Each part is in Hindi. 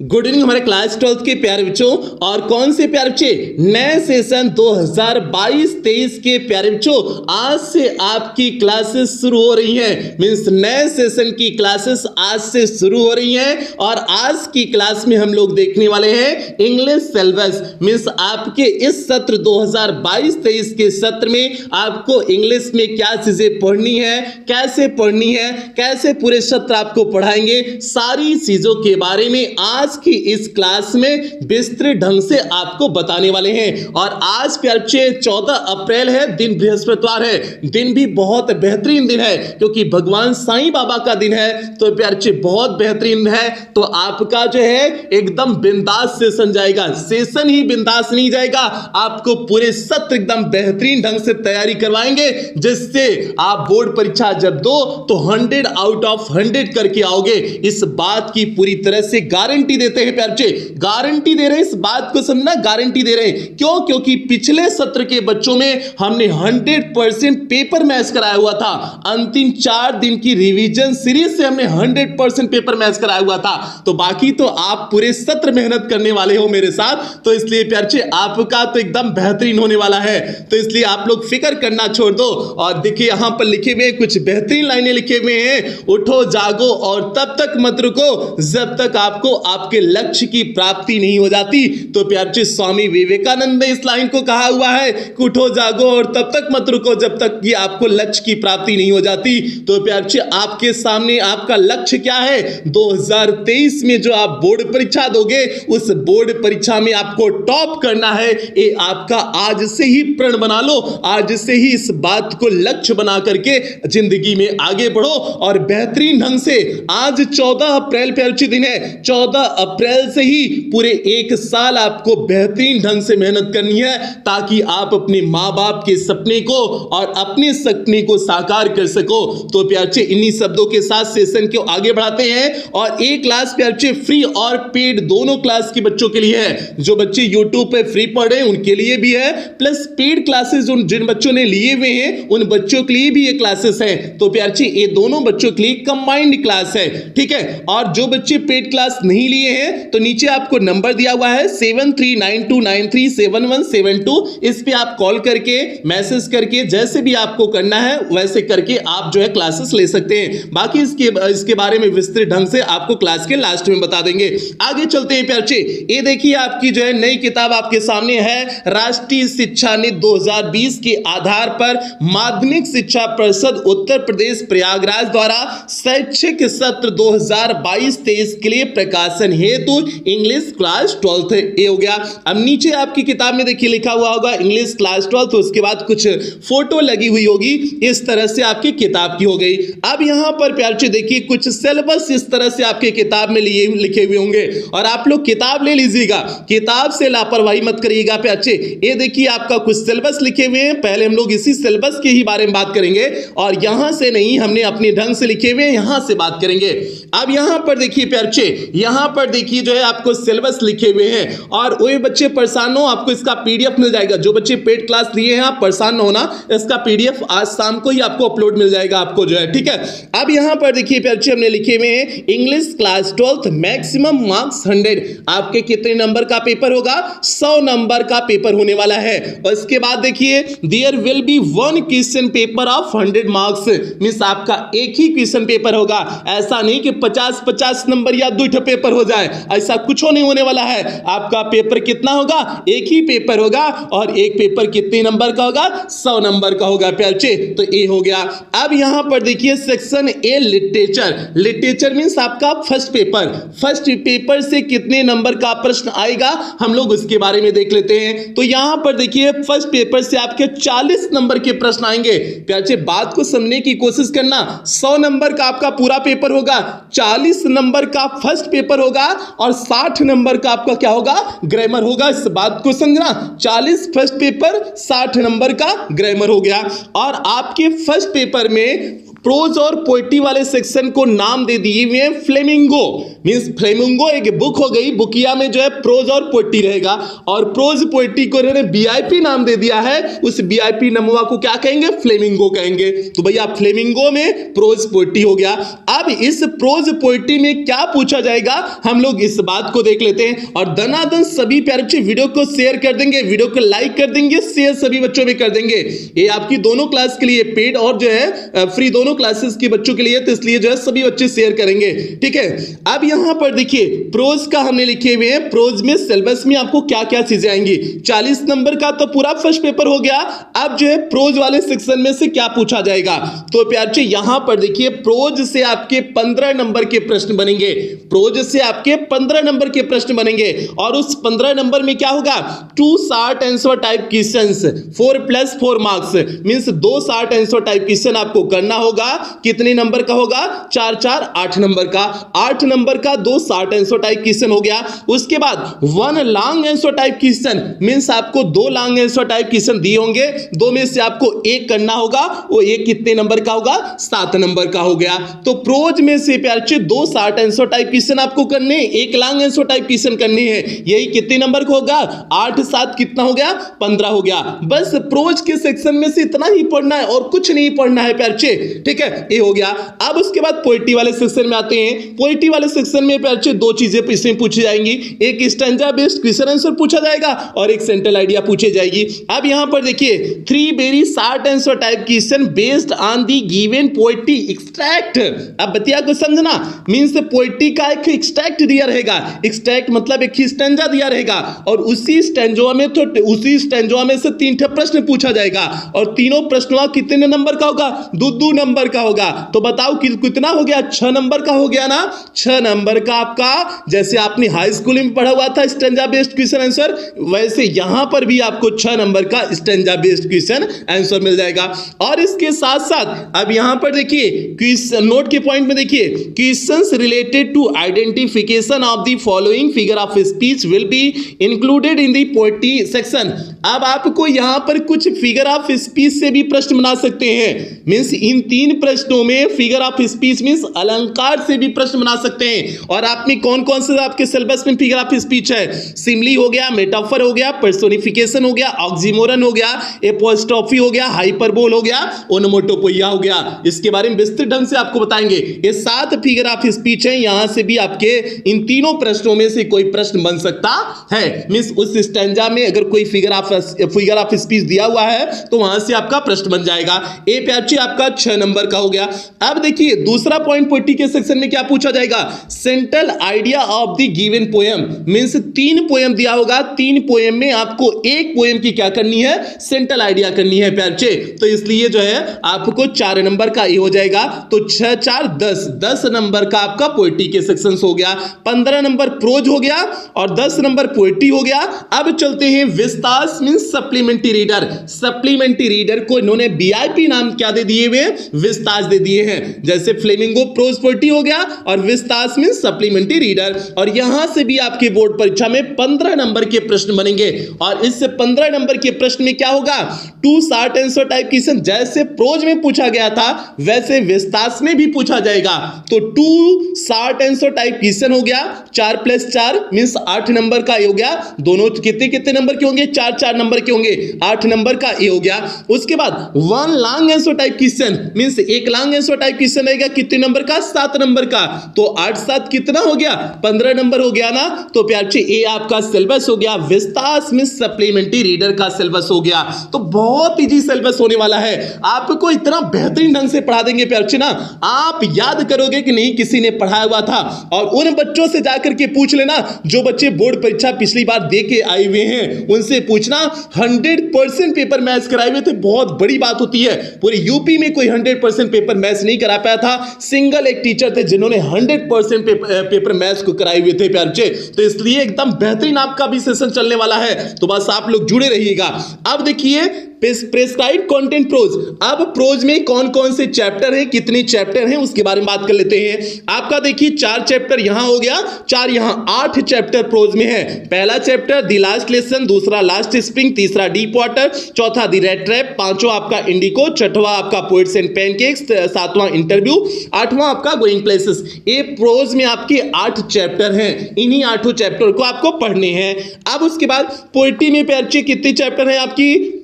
गुड इवनिंग हमारे क्लास 12th के प्यारे बच्चों। और कौन से प्यारे बच्चे, नए सेशन 2022-23 के प्यारे बच्चों, आज से आपकी क्लासेस शुरू हो रही हैं। मींस नए सेशन की क्लासेस आज से शुरू हो रही हैं और आज की क्लास में हम लोग देखने वाले हैं इंग्लिश सिलेबस। मींस आपके इस सत्र 2022-23 के सत्र में आपको इंग्लिश में क्या चीजें पढ़नी है, कैसे पढ़नी है, कैसे पूरे सत्र आपको पढ़ाएंगे, सारी चीजों के बारे में आज की इस क्लास में विस्तृत ढंग से आपको बताने वाले हैं। और आज प्यारे बच्चे 14 अप्रैल है, दिन बृहस्पतिवार है। दिन भी बहुत बेहतरीन दिन है क्योंकि भगवान साईं बाबा का दिन है। तो प्यारे बच्चे बहुत बेहतरीन है। तो आपका जो है एकदम बिंदास सेशन जाएगा। सेशन ही बिंदास नहीं जाएगा, आपको पूरे सत्र एकदम बेहतरीन ढंग से तैयारी करवाएंगे, जिससे आप बोर्ड परीक्षा जब दो तो 100 आउट ऑफ 100 करके आओगे। इस बात की पूरी तरह से गारंटी देते हैं प्यारे बच्चे, गारंटी दे रहे हैं। इस बात को समझना, गारंटी दे रहे हैं। क्यों? क्योंकि पिछले सत्र के बच्चों में हमने 100% पेपर मैच कराया हुआ था। अंतिम 4 दिन की रिवीजन सीरीज से हमने 100% पेपर मैच कराया हुआ था। तो बाकी तो आप पूरे सत्र मेहनत करने वाले हो मेरे साथ, तो इसलिए प्यारे बच्चे आपका तो एकदम बेहतरीन होने वाला है। तो इसलिए आप लोग फिक्र करना छोड़ दो। और देखिए यहां पर लिखे हुए कुछ बेहतरीन लाइनें लिखे हुए हैं। उठो जागो और तब तक मत रुको जब तक आपको आपके लक्ष्य की प्राप्ति नहीं हो जाती। तो प्यारे बच्चे स्वामी विवेकानंद ने इस लाइन को कहा हुआ है कि उठो जागो और तब तक मत रुको जब तक कि आपको लक्ष्य की प्राप्ति नहीं हो जाती। तो प्यारे बच्चे आपके सामने आपका लक्ष्य क्या है? 2023 में जो आप बोर्ड परीक्षा दोगे, उस बोर्ड परीक्षा में आपको टॉप करना है। ये आपका आज से ही प्रण बना लो, आज से ही इस बात को लक्ष्य बना करके जिंदगी में आगे बढ़ो और बेहतरीन ढंग से। आज 14 अप्रैल प्यारे बच्चे दिन है। 14 अप्रैल से ही पूरे एक साल आपको बेहतरीन ढंग से मेहनत करनी है, ताकि आप अपने माँ बाप के सपने को और अपने सपने को साकार कर सको। तो प्यारे बच्चे इन्हीं शब्दों के साथ सेशन को आगे बढ़ाते हैं। और एक क्लास प्यारे बच्चे फ्री और पेड दोनों क्लास के बच्चों के लिए है। जो बच्चे यूट्यूब पे फ्री पढ़ रहे हैं उनके लिए भी है, प्लस पेड क्लासेस जिन बच्चों ने लिए हुए हैं उन बच्चों के लिए भी ये क्लासेस है। तो प्यारे बच्चे ये दोनों बच्चों के लिए कंबाइंड क्लास है, ठीक है। और जो बच्चे पेड क्लास नहीं लिए हैं तो नीचे आपको नंबर दिया हुआ है 7392937172। इस पे आप कॉल करके मैसेज करके जैसे भी आपको करना है वैसे करके आप जो है क्लासेस ले सकते हैं। बाकी इसके बारे में विस्तृत ढंग से आपको क्लास के लास्ट में बता देंगे। आगे चलते हैं प्यारे बच्चे। ये देखिए आपकी जो है नई किताब आपके सामने है, राष्ट्रीय शिक्षा नीति 2020 के आधार पर माध्यमिक शिक्षा परिषद उत्तर प्रदेश प्रयागराज द्वारा शैक्षिक सत्र 2022-23 के लिए प्रकाशन हेतु इंग्लिश क्लास 12th ये हो गया। अब नीचे आपकी किताब में देखिए लिखा हुआ होगा इंग्लिश क्लास 12, तो उसके बाद कुछ फोटो लगी हुई होगी। इस तरह से आपकी किताब की हो गई। अब यहां पर प्यारे बच्चे देखिए कुछ सिलेबस इस तरह से आपके किताब में लिखे हुए होंगे और आप लोग किताब ले लीजिएगा, किताब से लापरवाही मत करिएगा प्यारे बच्चे। ये देखिए आपका कुछ सिलेबस लिखे हुए हैं। पहले हम लोग इसी सिलेबस के ही बारे में बात करेंगे और यहां से नहीं, हमने अपने ढंग से लिखे हुए हैं, यहां से बात करेंगे। अब यहां पर देखिए प्यारे बच्चे, यहां पर देखिए जो है आपको सिलेबस लिखे हुए हैं। और वही बच्चे परेशान हो, आपको इसका पीडीएफ मिल जाएगा। जो बच्चे पेड क्लास लिए हैं आप परेशान ना होना, इसका पीडीएफ आज शाम को ही आपको अपलोड मिल जाएगा आपको जो है, ठीक है। अब यहां पर देखिए प्यारे बच्चे हमने लिखे हुए हैं इंग्लिश क्लास 12 मैक्सिमम मार्क्स 100। आपके कितने नंबर का पेपर होगा? 100 नंबर का पेपर होने वाला है। और इसके बाद देखिए there will be 1 question paper of 100 marks. Means आपका एक ही क्वेश्चन पेपर होगा। ऐसा नहीं कि 50-50 नंबर या 2 पेपर हो जाए, ऐसा कुछ नहीं होने वाला है। आपका पेपर कितना होगा? एक ही पेपर होगा। और एक पेपर कितने नंबर का होगा? 100 नंबर का होगा प्यारे बच्चे। तो ये हो गया। अब यहां पर देखिए section A literature. Literature means आपका फर्स्ट पेपर। फर्स्ट पेपर से कितने नंबर का प्रश्न आएगा हम लोग उसके बारे में देख लेते हैं। तो यहां पर देखिए फर्स्ट पेपर से आपके 40 नंबर के प्रश्न आएंगे। प्यारे बच्चे बात को समझने की कोशिश करना। 100 नंबर का आपका पूरा पेपर होगा, 40 नंबर का फर्स्ट पेपर होगा और 60 नंबर का आपका क्या होगा? ग्रामर होगा। इस बात को समझना, 40 फर्स्ट पेपर, 60 नंबर का ग्रामर हो गया। और आपके फर्स्ट पेपर में प्रोज और पोएट्री वाले सेक्शन को नाम दे दिए हुए हैं फ्लेमिंगो। मींस फ्लेमिंगो एक बुक हो गई, बुकिया में जो है प्रोज और पोएट्री रहेगा, और प्रोज पोएट्री को इन्होंने बीआईपी नाम दे दिया है, उस बीआईपी नमूना को क्या कहेंगे? फ्लेमिंगो कहेंगे। तो भैया फ्लेमिंगो में प्रोज पोएट्री हो गया। अब इस प्रोज पोएट्री में क्या पूछा जाएगा, हम लोग इस बात को देख लेते हैं। और दनादन सभी प्यारे बच्चे वीडियो को शेयर कर देंगे, वीडियो को लाइक कर देंगे, शेयर सभी बच्चों में कर देंगे। ये आपकी दोनों क्लास के लिए पेड और जो है फ्री दोनों क्लासेस के बच्चों के लिए, तो इसलिए जो है सभी बच्चे शेयर करेंगे, ठीक है। अब यहां पर देखिए प्रोज का हमने लिखे हुए हैं, प्रोज में सिलेबस में आपको क्या क्या चीजें आएंगी। 40 नंबर का तो पूरा फर्स्ट पेपर हो गया। अब जो है प्रोज वाले सेक्शन में से क्या पूछा जाएगा, तो प्यारे यहां पर देखिए प्रोज से आपके 15 नंबर के प्रश्न बनेंगे, प्रोज से आपके 15 नंबर के प्रश्न बनेंगे। और उस 15 नंबर में क्या होगा? 2 short answer type questions, 4+4 marks, means 2 short answer type question आपको करना होगा। कितने नंबर का होगा? 4 4 8 नंबर का, 8 नंबर का 2 शॉर्ट आंसर टाइप क्वेश्चन हो गया। उसके बाद 1 long answer type question, means आपको 2 लॉन्ग आंसर टाइप क्वेश्चन दिए होंगे, 2 में से आपको एक करना होगा, वो एक कितने नंबर का होगा? 7 नंबर का हो गया। तो प्रोज में से प्यारे 2 शॉर्ट आंसर टाइप क्वेश्चन आपको करने, एक लॉन्ग आंसर टाइप क्वेश्चन करनी है, यही कितने नंबर का होगा? 8 7 कितना हो गया? 15 हो गया। बस प्रोज के सेक्शन में से इतना ही पढ़ना है और कुछ नहीं पढ़ना है प्यारे, ठीक है, ये हो गया। अब उसके बाद पोएट्री वाले सेक्शन में आते हैं। पोएट्री वाले सेक्शन में प्यारे 2 चीजें इसमें पूछी जाएंगी, एक स्टैंजा बेस्ड क्वेश्चन आंसर पूछा जाएगा और एक सेंट्रल आइडिया पूछी जाएगी। अब यहां पर देखिए 3 very short answer type question based on the given poetry extract. अब बतिया को समझना, मींस पोएट्री का एक एक्सट्रैक्ट दिया रहेगा, एक्सट्रैक्ट मतलब एक स्टैंजा दिया रहेगा, और उसी स्टैंजा में तो उसी स्टैंजा में से 3 प्रश्न पूछा जाएगा, और तीनों प्रश्नों कितने नंबर का होगा? 2 नंबर का होगा। तो बताओ कितना हो गया? 6 नंबर का हो गया ना, 6 नंबर का आपका, जैसे आपने हाई स्कूल में पढ़ा हुआ था स्टैंजा बेस्ड क्वेश्चन आंसर, वैसे यहां पर भी आपको 6 नंबर का स्टैंजा बेस्ड क्वेश्चन आंसर मिल जाएगा। और इसके साथ साथ अब यहां पर देखिए क्वेश्चन नोट के पॉइंट में देखिए, questions related to identification of the following figure of speech will be included in the poetry section. अब आपको यहां पर कुछ फिगर ऑफ स्पीच से भी प्रश्न बना सकते हैं, मींस इन 3 प्रश्नों में फिगर ऑफ स्पीच मींस अलंकार से भी प्रश्न बना सकते हैं। और आप में कौन कौन से आपके सिलेबस में फिगर ऑफ स्पीच है? सिमली हो गया, मेटाफर हो गया, पर्सोनिफिकेशन हो गया, ऑक्सीमोरन हो गया, एपोस्ट्रोफी हो गया, हाइपरबोल हो गया, ओनोमोटोपोइया हो गया। इसके बारे में विस्तृत ढंग से आपको बताएंगे। ये 7 फिगर ऑफ स्पीच है, यहां से भी आपके इन तीनों प्रश्नों में से कोई प्रश्न बन सकता है। मींस उस स्टैंजा में अगर कोई फिगर ऑफ स्पीच दिया हुआ है तो वहां से आपका प्रश्न बन जाएगा। ए प्याची आपका 6 नंबर का हो गया। अब देखिए दूसरा पॉइंट पोएट्री के सेक्शन में क्या पूछा जाएगा? Central idea of the given poem, means 3 poem दिया होगा, 3 पोएम में आपको एक पोएम की क्या करनी है? सेंट्रल आइडिया करनी है प्यारे। तो इसलिए जो है आपको 4 नंबर का ये हो जाएगा। तो 6 4 10 नंबर का आपका पोएट्री के सेक्शन हो गया, 15 नंबर प्रोज हो गया और 10 नंबर पोएट्री हो गया। अब चलते हैं Vistas means supplementary reader. Supplementary reader को इन्होंने बीआईपी नाम क्या दे दिए हुए? विस्तास दे दिए हैं। जैसे फ्लेमिंगो प्रोज पोएट्री हो गया और विस्तास मींस सप्लीमेंट्री रीडर। और यहां से भी आपके बोर्ड परीक्षा में 15 नंबर के प्रश्न बनेंगे, और इस 15 नंबर के प्रश्न में क्या होगा? 2 शॉर्ट आंसर टाइप क्वेश्चन, जैसे प्रोज में पूछा गया था वैसे विस्तास में भी पूछा जाएगा। तो 2 शॉर्ट आंसर टाइप क्वेश्चन हो गया, 4+4 मींस 8 नंबर का ये हो गया। दोनों कितने कितने नंबर के होंगे? 4 4 नंबर के होंगे, 8 नंबर का ये हो गया। उसके बाद 1 long answer type question, means एक लॉन्ग आंसर टाइप क्वेश्चन रहेगा, कितने नंबर का? 7 नंबर का। तो 8 7 कितना हो गया? 15 नंबर हो गया ना। तो प्यारे ये आपका सिलेबस हो गया, विस्तास मींस सप्लीमेंट्री रीडर का सिलेबस हो गया। तो बहुत इजी सिलेबस होने वाला है, आपको इतना बेहतरीन ढंग से पढ़ा देंगे प्यारे ना, आप याद करोगे कि नहीं किसी ने पढ़ाया हुआ था। और उन बच्चों से जाकर के पूछ लेना जो बच्चे बोर्ड परीक्षा पिछली बार दे के आए हुए हैं, उनसे पूछना 100% पेपर मैथ्स कराए हुए थे। बहुत बड़ी बात होती है, पूरे यूपी में कोई 100% पेपर मैथ्स नहीं करा पाया था, सिंगल एक टीचर थे जिन्होंने 100% पेपर मैथ्स को कराए हुए थे प्यारे। तो इसलिए एकदम बेहतरीन आपका भी सेशन चलने वाला है, तो बस आप लोग जुड़े रहिएगा। अब देखिए प्रेस्क्राइब्ड कंटेंट प्रोज। अब प्रोज में कौन कौन से चैप्टर हैं, कितने चैप्टर हैं, उसके बारे में बात कर लेते हैं। आपका देखिए 4 चैप्टर यहां हो गया, 4 यहां, 8 चैप्टर प्रोज में है। पहला चैप्टर द लास्ट लेसन, दूसरा लास्ट स्प्रिंग, तीसरा डीप वाटर, चौथा द रेड ट्रैप, पांचवा आपका इंडिको, छठवां आपका पोएट्स एंड पैनकेक्स, सातवां इंटरव्यू, आठवां आपका गोइंग प्लेसेस। ये प्रोज में आपके 8 चैप्टर हैं। इन्हीं 8 चैप्टर को आपको पढ़ने हैं। अब उसके बाद पोएट्री में प्यारे कितने चैप्टर हैं आपकी?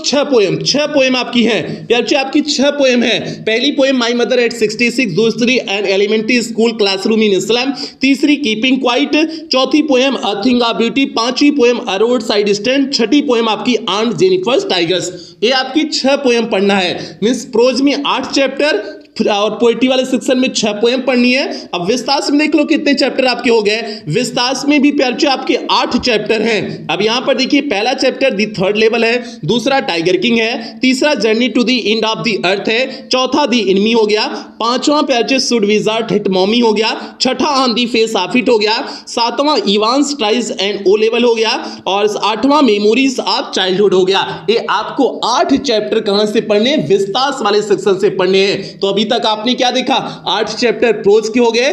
6 पोएम, 6 पोएम आपकी हैं प्यारे, आपकी 6 पोएम है। पहली पोएम माई मदर एट 66, दूसरी an elementary school classroom in a slum, तीसरी कीपिंग क्वाइट, चौथी poem a thing of beauty, पांचवी poem a roadside stand, छठी पोएम आपकी आंट जेनिफर्स टाइगर्स। ये आपकी 6 पोएम पढ़ना है। मींस प्रोज में 8 चैप्टर और पोएट्री वाले सेक्शन में 6 पोएम पढ़नी है। अब विस्तास में देख लो कितने चैप्टर आपके हो गए। विस्तास में भी प्यारे आपके 8 चैप्टर हैं। अब यहां पर देखिए पहला चैप्टर दी थर्ड लेवल है, दूसरा टाइगर किंग है, तीसरा Journey to the End of the Earth है, चौथा दी इनमी हो गया, पांचवा प्यारे शुड विजार्ड हिट मॉमी हो गया, छठा On the Face of It हो गया, सातवां Evans Tries and O Level हो गया, और आठवां मेमोरीज ऑफ चाइल्डहुड हो गया। ये आपको 8 चैप्टर कहां से पढ़ने? विस्तास वाले सेक्शन से पढ़ने हैं। तो अभी तक आपने क्या देखा? 8 चैप्टर प्रोज के हो गए,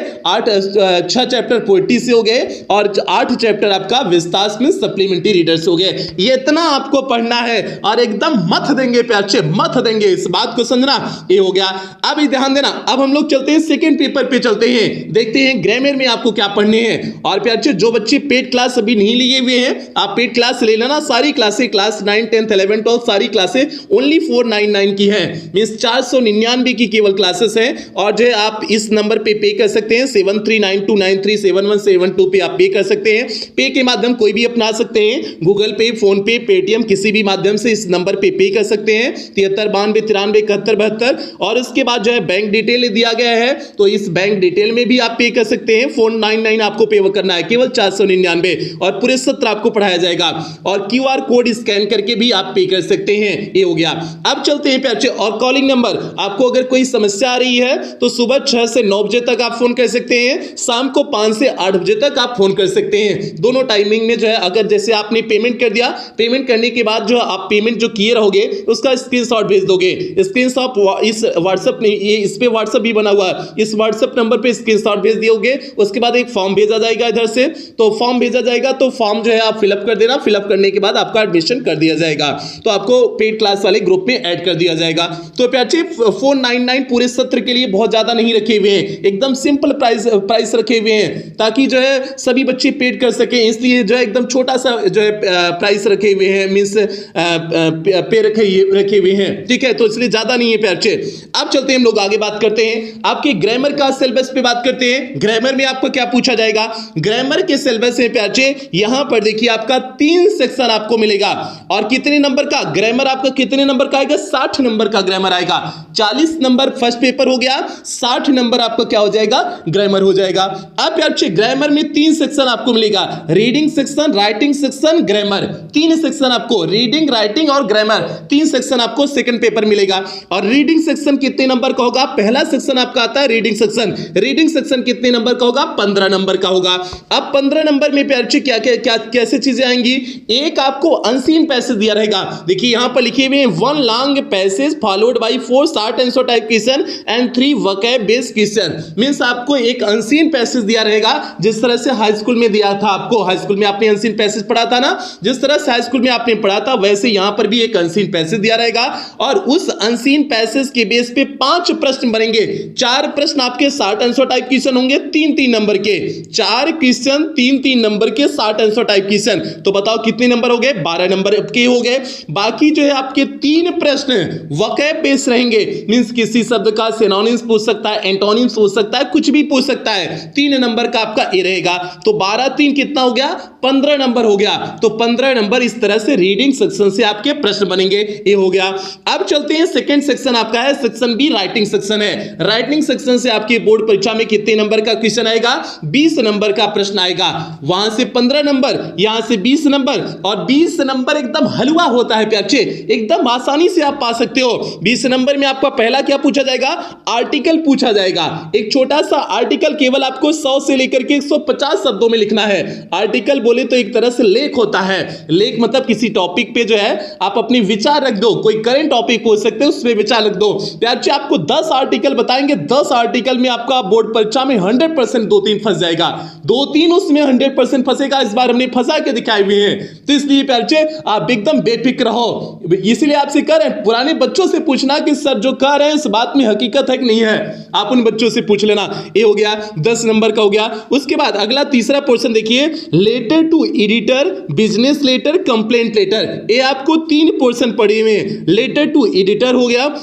6 चैप्टर पोएट्री से हो गए, और 8 चैप्टर आपका विस्तास में सप्लीमेंट्री रीडर्स हो गए। ये इतना आपको पढ़ना है और एकदम मत देंगे प्यारे, मत देंगे, इस बात को समझना। ये हो गया। अब ध्यान देना, अब हम लोग चलते हैं सेकंड पेपर पे, चलते हैं, देखते हैं ग्रामर में आपको क्या पढ़ने हैं। और प्यारे जो बच्चे पेड क्लास अभी नहीं लिए हुए हैं, आप पेड क्लास ले लेना। सारी क्लासें, क्लास 9, 10, 11, 12 सारी क्लासें ओनली 499 की है। मींस 499 की केवल क्लासेस हैं। और जो है आप इस नंबर पे कर सकते हैं, 7392937172 पे आप पे कर सकते हैं। पे के माध्यम कोई भी अपना सकते हैं, गूगल पे, फोन पे, पेटीएम, किसी भी माध्यम से इस नंबर पे कर सकते हैं, 7392937172। और उसके बाद जो है बैंक डिटेल दिया गया है, तो इस बैंक डिटेल में भी आप पे कर सकते हैं। 499 आपको पे करना है, केवल 499, और पूरे सत्र आपको पढ़ाया जाएगा। और QR कोड स्कैन करके भी आप पे कर सकते हैं। ये हो गया। अब चलते हैं प्यारे, और कॉलिंग नंबर, आपको अगर कोई समस्या आ रही है तो सुबह 6 से 9 बजे तक आप फोन कर सकते हैं, शाम को 5 से 8 बजे तक आप फोन कर सकते हैं। दोनों टाइमिंग में जो है, अगर जैसे आपने पेमेंट कर दिया, पेमेंट करने के बाद जो आप पेमेंट जो किए रहोगे उसका स्क्रीनशॉट भेज दोगे। स्क्रीनशॉट इस व्हाट्सएप नहीं, ये इस पे व्हाट्सएप भी बना हुआ है, इस व्हाट्सएप नंबर पे स्क्रीनशॉट भेज दियोगे। उसके बाद एक फॉर्म भेजा जाएगा इधर से, तो फॉर्म भेजा जाएगा, तो फॉर्म जो है आप फिलअप कर देना। फिलअप करने के बाद आपका एडमिशन कर दिया जाएगा, तो आपको पेड क्लास वाले ग्रुप में ऐड कर दिया जाएगा। तो प्यारे 499 पूरे सत्र के लिए बहुत ज्यादा नहीं रखे हुए हैं, एकदम सिंपल प्राइस रखे हुए हैं, ताकि जो है सभी बच्चे पेड कर सके, इसलिए जो है एकदम छोटा सा जो है प्राइस रखे हुए हैं, मींस पे रखे हुए हैं, ठीक है। तो इसलिए ज्यादा नहीं है प्यारे। अब चलते हैं हम लोग आगे, बात करते हैं आपके ग्रामर का सिलेबस पे बात करते हैं। ग्रामर में आपको क्या पूछा जाएगा? ग्रामर के सिलेबस में प्यारे यहां पर देखिए आपका 3 सेक्शन आपको मिलेगा। और कितने नंबर का ग्रामर? आपका कितने नंबर का आएगा? 60 नंबर का ग्रामर आएगा। 40 नंबर फर्स्ट पेपर हो गया, 60 नंबर आपका क्या हो जाएगा? ग्रामर हो जाएगा। अब प्यारे ग्रामर में 3 सेक्शन आपको मिलेगा, reading section, writing section, grammar. 3 section आपको, रीडिंग, राइटिंग और ग्रामर, 3 सेक्शन आपको सेकंड पेपर मिलेगा। और रीडिंग सेक्शन कितने नंबर का होगा? पहला सेक्शन आपका आता है रीडिंग सेक्शन। रीडिंग सेक्शन कितने नंबर का होगा? 15 नंबर का होगा। अब 15 नंबर में प्यारे क्या क्या कैसे चीजें आएंगी? एक आपको अनसीन पैसेज दिया रहेगा। देखिए यहां पर लिखे हुए हैं 1 long passage followed by 4 short answer type question and 3 vocab based question. Means आपको एक अनसीन पैसेज दिया रहेगा, जिस तरह से हाई स्कूल में दिया था आपको। हाई स्कूल में आपने अनसीन पैसेज पढ़ा था ना, जिस तरह से हाई स्कूल में आपने पढ़ा था, वैसे यहां पर भी एक अनसीन पैसेज दिया रहेगा। और उस अनसीन पैसेज के बेस पे 5 प्रश्न बनेंगे। 4 प्रश्न आपके शॉर्ट आंसर टाइप क्वेश्चन होंगे, 3-3 नंबर के। 4 क्वेश्चन 3-3 नंबर के शॉर्ट आंसर टाइप क्वेश्चन। तो बताओ कितने नंबर हो गए? 12 नंबर के हो गए। बाकी जो है आपके 3 प्रश्न वोकैब बेस्ड रहेंगे। मींस किसी शब्द का सिनोनिम्स पूछ सकता है, एंटोनिम्स पूछ सकता है, कुछ भी पूछ सकता है। 3 नंबर का आपका ए रहेगा। तो 12-3 कितना हो गया? 15 नंबर हो गया। तो 15 नंबर इस तरह से रीडिंग सेक्शन से आपके प्रश्न बनेंगे। ये हो गया। अब चलते हैं सेकंड सेक्शन आपका है, सेक्शन बी राइटिंग सेक्शन है। राइटिंग सेक्शन से आपके बोर्ड परीक्षा में कितने नंबर का क्वेश्चन आएगा? 20 नंबर का प्रश्न आएगा। वहां से 15 नंबर, यहां से 20 नंबर, और 20 नंबर एकदम हलवा होता है प्यारे, एकदम आसानी से आप पा सकते हो। 20 नंबर में आपका पहला क्या पूछा जाएगा? जाएगा, आर्टिकल पूछा जाएगा। एक छोटा सा आर्टिकल केवल आपको 100 से लेकर के 150 शब्दों में लिखना है। आर्टिकल बोले तो एक तरह से लेख होता है। लेख मतलब किसी टॉपिक पे जो है आप अपनी विचार रख दो, कोई करंट टॉपिक पूछ सकते हो उसमें विचार रख दो। तो आपको 10 आर्टिकल बताएंगे, 10 आर्टिकल में आपका बोर्ड परीक्षा में 100% 2-3 फंस जाएगा, 2-3 उसमें 100% फंसेगा। इस बार हमने फंसा के दिखाए हुए हैं। तो इसलिए प्यारे आप एकदम बेफिक्र रहो। इसलिए आपसे कह रहे हैं, पुराने बच्चों से पूछना कि सर जो कह रहे हैं इस बात में हकीकत है कि नहीं है, आप उन बच्चों से पूछ लेना। ये हो गया 10 नंबर का हो गया। उसके बाद अगला तीसरा पोर्शन देखिए, letter to editor, business letter, complaint letter. ये आपको 3 पोर्शन पड़े हुए हैं। लेटर टू एडिटर हो गया,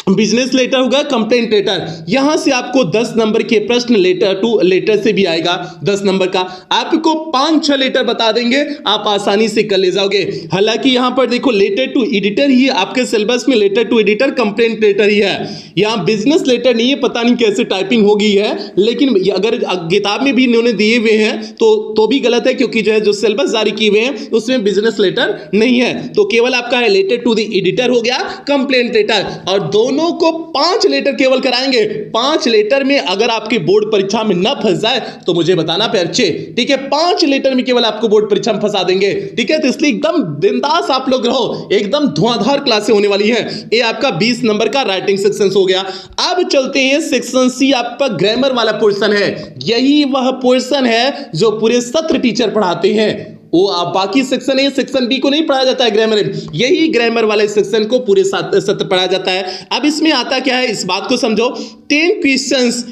बिजनेस लेटर होगा, कंप्लेंट लेटर। यहां से आपको 10 नंबर के प्रश्न लेटर टू लेटर से भी आएगा 10 नंबर का। आपको 5-6 लेटर बता देंगे, आप आसानी से कर ले जाओगे। हालांकि यहां पर देखो लेटर टू एडिटर ही आपके सिलेबस में, letter to editor, complaint letter ही है। यहां बिजनेस लेटर नहीं है, पता नहीं कैसे टाइपिंग होगी है, लेकिन अगर किताब में भी इन्होंने दिए हुए हैं तो भी गलत है, क्योंकि जो है जो सिलेबस जारी किए हुए हैं उसमें बिजनेस लेटर नहीं है। तो केवल आपका है लेटर टू द एडिटर हो गया, कंप्लेंट लेटर, और दोनों को 5 लेटर केवल कराएंगे। 5 लेटर में अगर आपकी बोर्ड परीक्षा में न फंस जाए तो मुझे बताना प्यारे, ठीक है। 5 लेटर में केवल आपको बोर्ड परीक्षा में फंसा देंगे, ठीक है। तो इसलिए एकदम बिंदास आप लोग रहो, एकदम धुआंधार क्लासें होने वाली है। ये आपका 20 नंबर का राइटिंग सेक्शन हो गया। अब चलते हैं सेक्शन सी, आपका ग्रामर वाला पोर्शन है। यही वह पोर्शन है जो पूरे सत्र टीचर पढ़ाते हैं। वो आप बाकी सेक्शन ए, सेक्शन बी को नहीं पढ़ाया जाता है ग्रामर में, यही ग्रामर वाले सेक्शन को पूरे सत्र पढ़ाया जाता है। अब इसमें आता क्या है, इस बात को समझो। 10 क्वेश्चंस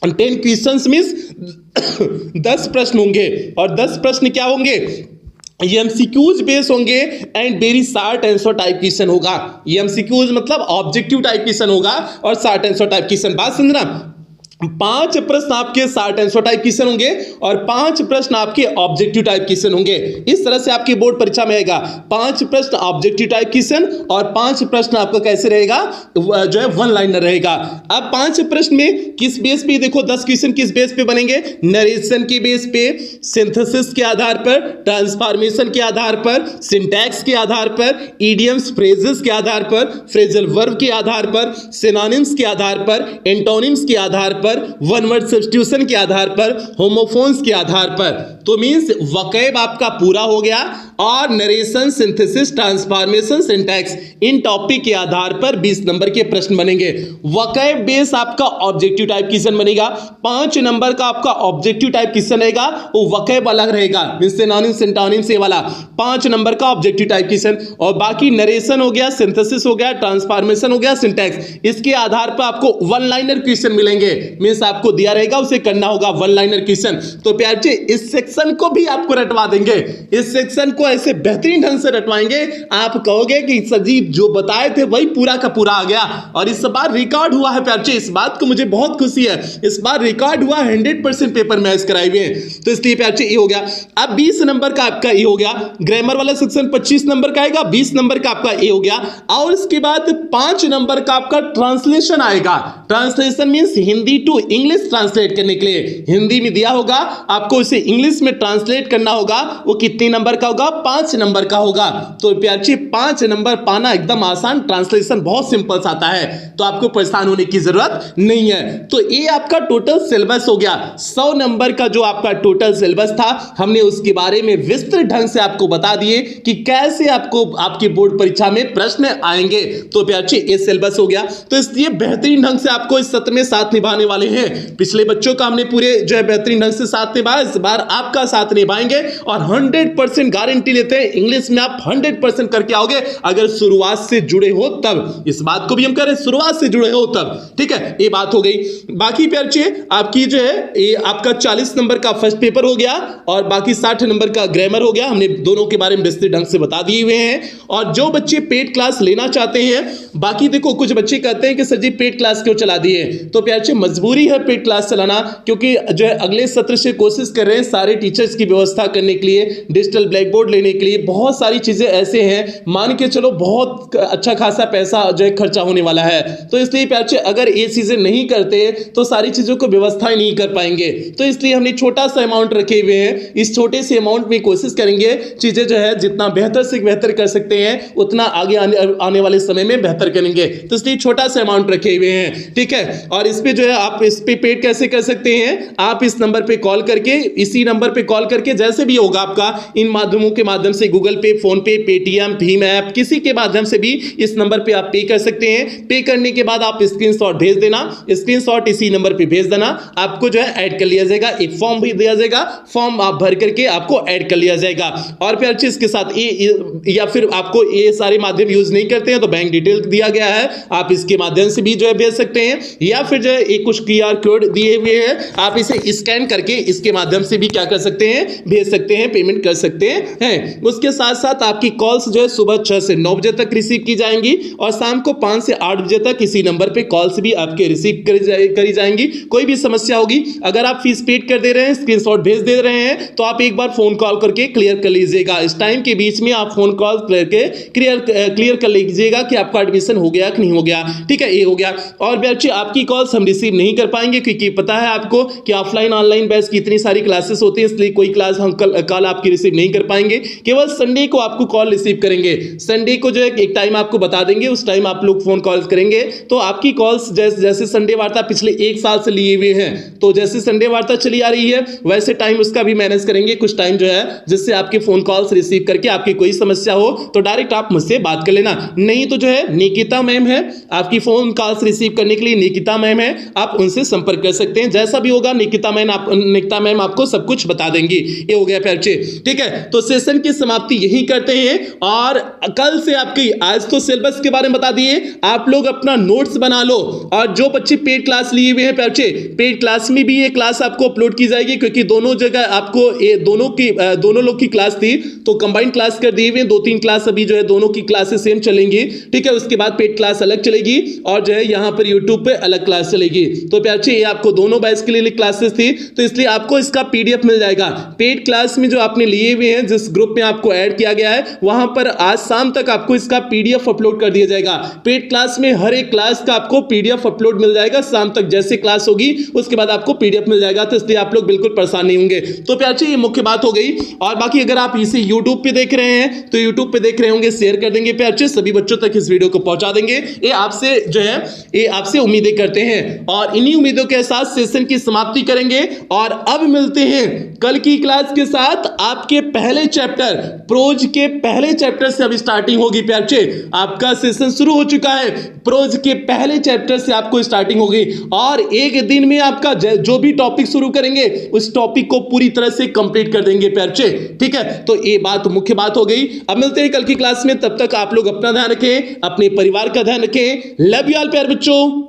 10 क्वेश्चंस मींस 10 प्रश्न होंगे, और 10 प्रश्न क्या होंगे, एमसीक्यूज बेस होंगे and very short answer type question होगा। एमसीक्यूज मतलब ऑब्जेक्टिव टाइप क्वेश्चन होगा और शॉर्ट आंसर टाइप क्वेश्चन। बात समझना, 5 प्रश्न आपके शॉर्ट आंसर टाइप क्वेश्चन होंगे और 5 प्रश्न आपके ऑब्जेक्टिव टाइप क्वेश्चन होंगे। इस तरह से आपकी बोर्ड परीक्षा में आएगा, 5 प्रश्न ऑब्जेक्टिव टाइप क्वेश्चन और 5 प्रश्न आपका कैसे रहेगा, जो है 1 लाइनर रहेगा। अब 5 प्रश्न में किस बेस पे, देखो 10 क्वेश्चन किस बेस पे बनेंगे, नरेशन के बेस पे, सिंथेसिस के आधार पर, ट्रांसफॉर्मेशन के आधार पर, सिंटैक्स के आधार पर, इडियम्स फ्रेजेस के आधार पर, फ्रेजल वर्ब के आधार पर, सिनोनिम्स के आधार पर, एंटोनिम्स के आधार पर, वन वर्ड सब्स्टिट्यूशन के आधार पर, होमोफोन्स के आधार पर। तो मींस वोकैब आपका पूरा हो गया, और नरेशन, सिंथेसिस, ट्रांसफॉर्मेशन, सिंटैक्स, इन टॉपिक के आधार पर 20 नंबर के प्रश्न बनेंगे। वोकैब बेस आपका ऑब्जेक्टिव टाइप क्वेश्चन बनेगा। 5 नंबर का आपका ऑब्जेक्टिव टाइप क्वेश्चन रहेगा, वो वोकैब अलग रहेगा, मींस सिनोनिम्स, एंटोनिम्स वाला 5 नंबर का ऑब्जेक्टिव टाइप क्वेश्चन। और बाकी नरेशन हो गया, सिंथेसिस हो गया, ट्रांसफॉर्मेशन हो गया, सिंटैक्स, इसके आधार पर आपको 1 लाइनर क्वेश्चन मिलेंगे। मींस आपको दिया रहेगा, उसे करना होगा 1 लाइनर क्वेश्चन। तो प्यारे इस सेक्शन को भी आपको रटवा देंगे, इस सेक्शन को ऐसे बेहतरीन ढंग से रटवाएंगे, आप कहोगे कि सजीव जो बताए थे वही पूरा का पूरा आ गया। और इस बार रिकॉर्ड हुआ है प्यारे, इस बात को मुझे बहुत खुशी है, इस बार रिकॉर्ड हुआ, 100% पेपर मैच कराए हुए हैं। तो इसलिए प्यारे ये हो गया। अब 20 नंबर का आपका ये हो गया, ग्रामर वाला सेक्शन 25 नंबर का आएगा, 20 नंबर का आपका ये हो गया। और इसके बाद 5 नंबर का आपका ट्रांसलेशन आएगा। Translation means Hindi to English translate करने के लिए, हिंदी में दिया होगा, आपको उसे इंग्लिश में ट्रांसलेट करना होगा। वो कितने नंबर का होगा, 5 नंबर का होगा। तो प्यारे 5 नंबर पाना एकदम आसान, ट्रांसलेशन बहुत सिंपल आता है, तो आपको परेशान होने की जरूरत नहीं है। तो ये आपका टोटल सिलेबस हो गया। 100 नंबर का जो आपका टोटल सिलेबस था, हमने उसके बारे में विस्तृत ढंग से आपको बता दिए कि कैसे आपको आपकी बोर्ड परीक्षा में प्रश्न आएंगे। तो प्यारे ये सिलेबस हो गया। तो इसलिए बेहतरीन ढंग से आपको इस सत्र में साथ निभाने वाले हैं। पिछले बच्चों का हमने पूरे जो है बेहतरीन ढंग से साथ निभाया, इस बार आपका साथ निभाएंगे और 100% गारंटी लेते हैं इंग्लिश में आप 100% करके आओगे, अगर शुरुआत से जुड़े हो तब। इस बात को भी हम कह रहे हैं, शुरुआत से जुड़े हो तब, ठीक है। ये बात हो गई। बाकी प्यारे आपकी जो है ये आपका 40 नंबर का फर्स्ट पेपर हो गया और बाकी 60 नंबर का ग्रामर हो गया। हमने दोनों के बारे में विस्तृत ढंग से बता दिए हुए हैं। और जो बच्चे पेड क्लास लेना चाहते हैं, बाकी देखो कुछ बच्चे कहते हैं कि सर जी पेड क्लास क्यों चला दिए, तो प्यारे मजबूरी है पेड क्लास चलाना, क्योंकि जो है अगले सत्र से कोशिश कर रहे हैं सारे टीचर्स की व्यवस्था करने के लिए, डिजिटल ब्लैक बोर्ड लेने के लिए बहुत सारी चीजें ऐसे हैं, मान के चलो बहुत अच्छा खासा पैसा जो है खर्चा होने वाला है। तो इसलिए प्यारे बच्चे अगर ये चीजें नहीं करते तो सारी चीजों को व्यवस्था ही नहीं कर पाएंगे। तो इसलिए हमने छोटा सा अमाउंट रखे हुए हैं, इस छोटे से अमाउंट में कोशिश करेंगे चीजें जो है जितना बेहतर से बेहतर कर सकते हैं उतना आगे आने वाले समय में बेहतर करेंगे। तो इसलिए छोटा सा अमाउंट रखे हुए हैं, ठीक है। और इस पे जो है आप इस पे पेड कैसे कर सकते हैं, आप इस नंबर पे कॉल करके, इसी नंबर पे कॉल करके जैसे भी होगा आपका इन माध्यमों के माध्यम से गूगल पे, फोन पे, पेटीएम, भीम ऐप, किसी के माध्यम से भी इस नंबर पे आप पे कर सकते हैं। पे करने के बाद आप स्क्रीनशॉट भेज देना, स्क्रीनशॉट इसी नंबर पे भेज देना, आपको जो है ऐड कर लिया जाएगा। एक फॉर्म भी दिया जाएगा, फॉर्म आप भर करके आपको ऐड कर लिया जाएगा। और फिर चीज के साथ या फिर आपको ये सारे माध्यम यूज नहीं करते हैं तो बैंक डिटेल दिया गया है, आप इसके माध्यम से भी जो है भेज सकते हैं। या फिर जो है एक कुछ QR कोड दिए हुए हैं, आप इसे स्कैन करके इसके माध्यम से भी क्या कर सकते हैं, भेज सकते हैं, पेमेंट कर सकते हैं। उसके साथ साथ आपकी कॉल्स जो है सुबह 6 से 9 बजे तक रिसीव की जाएंगी और शाम को 5 से 8 बजे तक इसी नंबर पे कॉल्स भी आपके रिसीव करी जाएंगी। कोई भी समस्या होगी, अगर आप फीस पेड कर दे रहे हैं, स्क्रीनशॉट भेज दे रहे हैं, तो आप एक बार फोन कॉल करके क्लियर कर लीजिएगा। इस टाइम के बीच में आप फोन कॉल करके क्लियर कर लीजिएगा कि आपका एडमिशन हो गया कि नहीं हो गया, ठीक है। ये हो गया। और बच्चे आपकी कॉल्स हम रिसीव नहीं कर पाएंगे क्योंकि पता है आपको कि ऑफलाइन ऑनलाइन बैच की इतनी सारी क्लासेस होती हैं, इसलिए कोई क्लास हम कॉल आपकी रिसीव नहीं कर पाएंगे। केवल संडे को आपको कॉल रिसीव करेंगे। संडे को जो है एक टाइम आपको बता देंगे, उस टाइम आप लोग फोन कॉल करेंगे। तो आपकी कॉल्स जैसे संडे वार्ता पिछले 1 साल से लिए हुए हैं, तो जैसे संडे वार्ता चली आ रही है वैसे टाइम उसका भी मैनेज करेंगे कुछ टाइम जो है, जिससे आपके फोन कॉल्स रिसीव करके आपकी कोई समस्या हो तो डायरेक्ट आप मुझसे बात कर लेना। नहीं तो जो है निकिता मैम है, आपकी फोन कॉल्स रिसीव करने के लिए निकिता मैम है, आप उनसे संपर्क कर सकते हैं। जैसा भी होगा निकिता मैम आपको सब कुछ बता देंगी। ये हो गया बच्चे, ठीक है। तो सेशन की समाप्ति यही करते हैं और कल से आपकी, आज तो सिलेबस के बारे में बता दिए, आप लोग अपना नोट्स बना लो। और जो बच्चे पेड क्लास लिए हुए हैं बच्चे, पेड क्लास में भी ये क्लास आपको अपलोड की जाएगी क्योंकि दोनों जगह आपको ये दोनों लोग की क्लास थी तो कंबाइंड क्लास कर दिए हुए, 2-3 क्लास अभी जो है दोनों की क्लासेस सेम चलेंगी, ठीक है। उसके बाद पेड क्लास अलग चलेगी और जो है यहां पर YouTube पे अलग क्लास चलेगी। तो बच्चे ये आपको दोनों बैच के लिए क्लासेस थी, तो इसलिए आपको इसका PDF मिल जाएगा। पेड क्लास में जो आपने लिए हुए हैं, जिस ग्रुप में आपको ऐड किया गया है, वहां पर आज शाम तक आपको इसका PDF अपलोड कर दिया जाएगा। पेड क्लास में हर एक क्लास का आपको PDF अपलोड मिल जाएगा, शाम तक जैसे क्लास होगी उसके बाद आपको PDF मिल जाएगा। तो इसलिए आप लोग बिल्कुल परेशान नहीं होंगे। तो बच्चे ये मुख्य बात हो गई। और बाकी अगर आप इसे YouTube पे देख रहे हैं तो YouTube पे देख रहे होंगे, शेयर कर देंगे बच्चे, सभी बच्चों तक इस वीडियो को पहुंचा देंगे। ये आपसे जो है ये आपसे उम्मीदें करते हैं और इन्हीं उम्मीदों के साथ सेशन की समाप्ति करेंगे। और अब मिलते हैं कल की क्लास के साथ। आपके पहले चैप्टर प्रोज के पहले चैप्टर से अब स्टार्टिंग होगी बच्चे, आपका सेशन शुरू हो चुका है। प्रोज के पहले चैप्टर से आपको स्टार्टिंग होगी और एक दिन में आपका जो भी टॉपिक शुरू करेंगे उस टॉपिक को पूरी तरह से कंप्लीट कर देंगे बच्चे, ठीक है। तो ये बात मुख्य बात हो गई। अब मिलते हैं कल की क्लास में, तब तक आप लोग अपना ध्यान रखें, अपने परिवार का ध्यान रखें। लव यू ऑल प्यारे बच्चों।